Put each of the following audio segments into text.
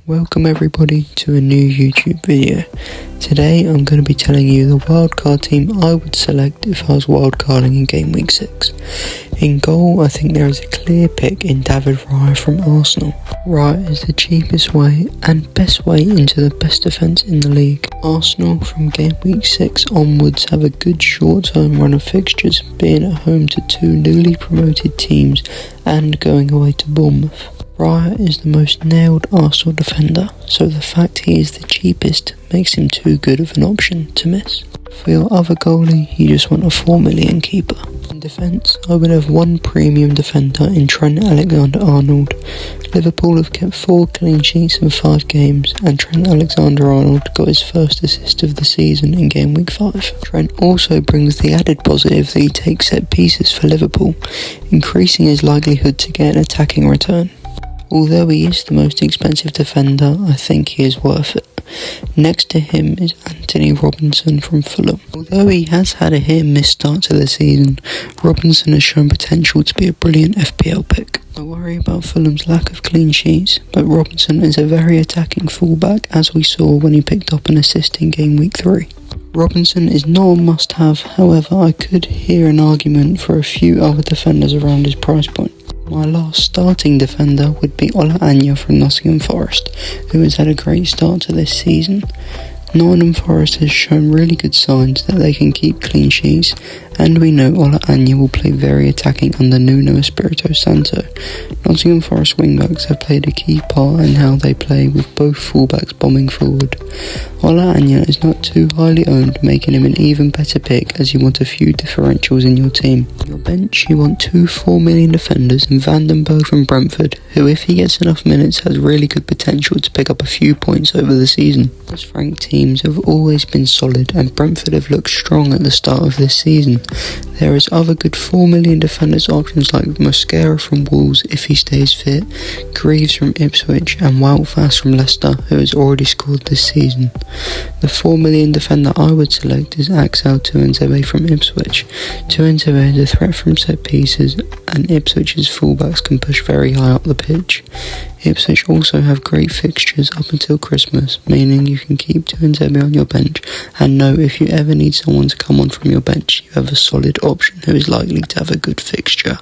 Welcome everybody to a new YouTube video. Today I'm going to be telling you the wildcard team I would select if I was wildcarding in Gameweek 6. In goal, I think there is a clear pick in David Raya from Arsenal. Raya is the cheapest way and best way into the best defence in the league. Arsenal from Gameweek 6 onwards have a good short-term run of fixtures, being at home to two newly promoted teams and going away to Bournemouth. Raya is the most nailed Arsenal defender, so the fact he is the cheapest makes him too good of an option to miss. For your other goalie, you just want a 4 million keeper. In defence, I would have one premium defender in Trent Alexander-Arnold. Liverpool have kept 4 clean sheets in 5 games, and Trent Alexander-Arnold got his first assist of the season in Game Week 5. Trent also brings the added positive that he takes set pieces for Liverpool, increasing his likelihood to get an attacking return. Although he is the most expensive defender, I think he is worth it. Next to him is Anthony Robinson from Fulham. Although he has had a hit-and-miss start to the season, Robinson has shown potential to be a brilliant FPL pick. I worry about Fulham's lack of clean sheets, but Robinson is a very attacking fullback, as we saw when he picked up an assist in Game Week 3. Robinson is not a must-have, however I could hear an argument for a few other defenders around his price point. My last starting defender would be Ola Anya from Nottingham Forest, who has had a great start to this season. Nottingham Forest has shown really good signs that they can keep clean sheets, and we know Ola Anya will play very attacking under Nuno Espirito Santo. Nottingham Forest wingbacks have played a key part in how they play, with both fullbacks bombing forward. Ola Anya is not too highly owned, making him an even better pick as you want a few differentials in your team. On your bench, you want two 4 million defenders in Vandenberg from Brentford, who if he gets enough minutes has really good potential to pick up a few points over the season. As ranked teams have always been solid, and Brentford have looked strong at the start of this season. There is other good 4 million defenders options like Mosquera from Wolves if he stays fit, Greaves from Ipswich and Wildcard from Leicester, who has already scored this season. The 4 million defender I would select is Axel Tuanzebe from Ipswich. Tuanzebe is a threat from set pieces, and Ipswich's fullbacks can push very high up the pitch. Ipswich also have great fixtures up until Christmas, meaning you can keep Tuanzebe on your bench and know if you ever need someone to come on from your bench, you have a solid option who is likely to have a good fixture.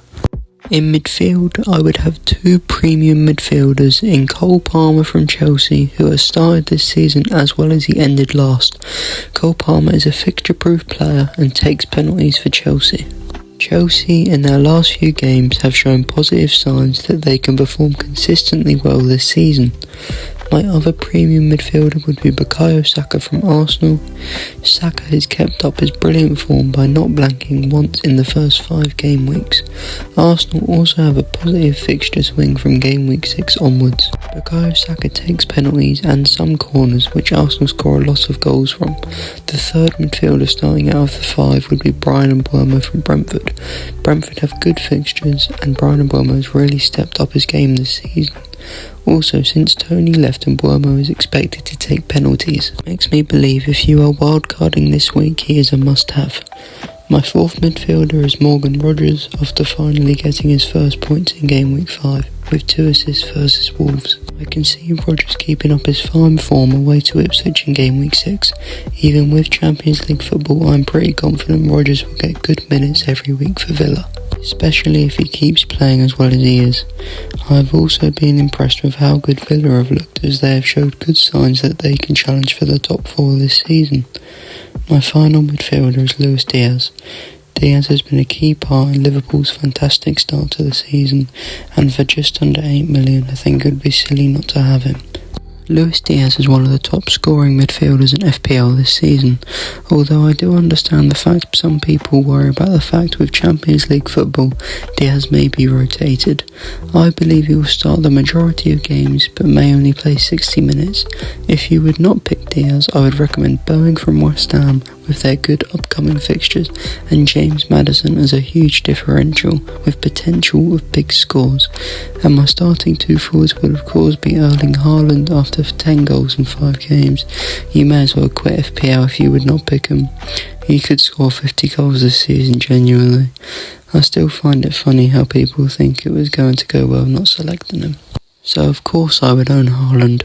In midfield, I would have two premium midfielders in Cole Palmer from Chelsea, who has started this season as well as he ended last. Cole Palmer is a fixture-proof player and takes penalties for Chelsea. Chelsea in their last few games have shown positive signs that they can perform consistently well this season. My other premium midfielder would be Bukayo Saka from Arsenal. Saka has kept up his brilliant form by not blanking once in the first 5 game weeks. Arsenal also have a positive fixture swing from Game Week 6 onwards. Bukayo Saka takes penalties and some corners, which Arsenal score a lot of goals from. The third midfielder starting out of the 5 would be Brian Mbeumo from Brentford. Brentford have good fixtures, and Brian Mbeumo has really stepped up his game this season. Also, since Tony left and Mbeumo is expected to take penalties, makes me believe if you are wildcarding this week, he is a must-have. My fourth midfielder is Morgan Rogers, after finally getting his first points in Game Week 5, with 2 assists versus Wolves. I can see Rogers keeping up his fine form away to Ipswich in Game Week 6. Even with Champions League football, I'm pretty confident Rogers will get good minutes every week for Villa, especially if he keeps playing as well as he is. I have also been impressed with how good Villa have looked, as they have showed good signs that they can challenge for the top 4 this season. My final midfielder is Luis Diaz. Diaz has been a key part in Liverpool's fantastic start to the season, and for just under 8 million I think it would be silly not to have him. Luis Diaz is one of the top scoring midfielders in FPL this season, although I do understand the fact some people worry about the fact with Champions League football, Diaz may be rotated. I believe he will start the majority of games but may only play 60 minutes. If you would not pick Diaz, I would recommend Bowen from West Ham with their good upcoming fixtures, and James Maddison as a huge differential with potential of big scores. And my starting 2 forwards would of course be Erling Haaland after 10 goals in 5 games. You may as well quit FPL if you would not pick him. He could score 50 goals this season genuinely. I still find it funny how people think it was going to go well not selecting him. so of course I would own Haaland.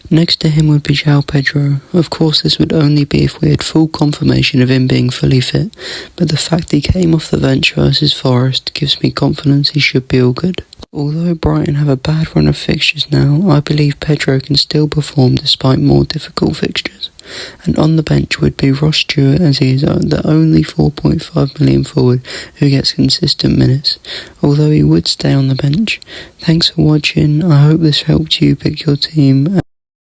Next to him would be João Pedro. Of course this would only be if we had full confirmation of him being fully fit, but the fact he came off the bench versus Forest gives me confidence he should be all good. Although Brighton have a bad run of fixtures now, I believe Pedro can still perform despite more difficult fixtures. And on the bench would be Ross Stewart, as he is the only 4.5 million forward who gets consistent minutes, although he would stay on the bench. Thanks for watching. I hope this helped you pick your team.